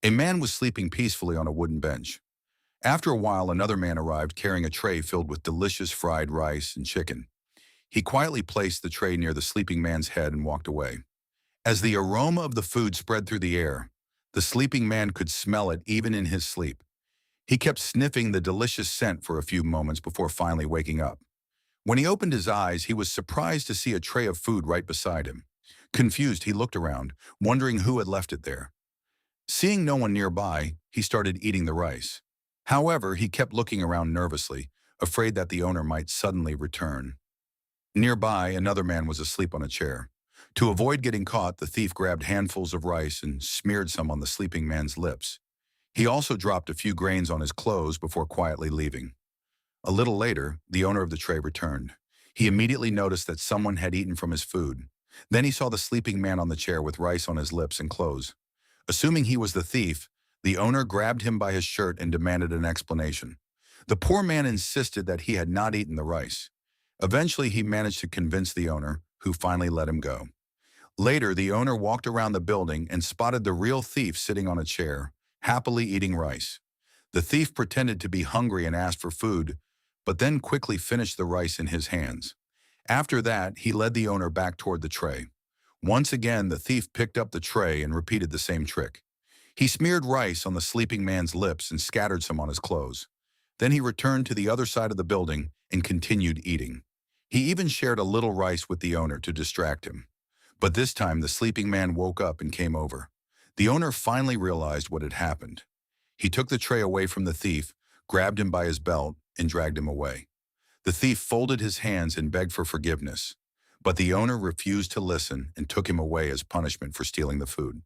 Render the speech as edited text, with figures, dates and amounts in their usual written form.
A man was sleeping peacefully on a wooden bench. After a while, another man arrived carrying a tray filled with delicious fried rice and chicken. He quietly placed the tray near the sleeping man's head and walked away. As the aroma of the food spread through the air, the sleeping man could smell it even in his sleep. He kept sniffing the delicious scent for a few moments before finally waking up. When he opened his eyes, he was surprised to see a tray of food right beside him. Confused, he looked around, wondering who had left it there. Seeing no one nearby, he started eating the rice. However, he kept looking around nervously, afraid that the owner might suddenly return. Nearby, another man was asleep on a chair. To avoid getting caught, the thief grabbed handfuls of rice and smeared some on the sleeping man's lips. He also dropped a few grains on his clothes before quietly leaving. A little later, the owner of the tray returned. He immediately noticed that someone had eaten from his food. Then he saw the sleeping man on the chair with rice on his lips and clothes. Assuming he was the thief, the owner grabbed him by his shirt and demanded an explanation. The poor man insisted that he had not eaten the rice. Eventually, he managed to convince the owner, who finally let him go. Later, the owner walked around the building and spotted the real thief sitting on a chair, happily eating rice. The thief pretended to be hungry and asked for food, but then quickly finished the rice in his hands. After that, he led the owner back toward the tray. Once again, the thief picked up the tray and repeated the same trick. He smeared rice on the sleeping man's lips and scattered some on his clothes. Then he returned to the other side of the building and continued eating. He even shared a little rice with the owner to distract him. But this time, the sleeping man woke up and came over. The owner finally realized what had happened. He took the tray away from the thief, grabbed him by his belt, and dragged him away. The thief folded his hands and begged for forgiveness, but the owner refused to listen and took him away as punishment for stealing the food.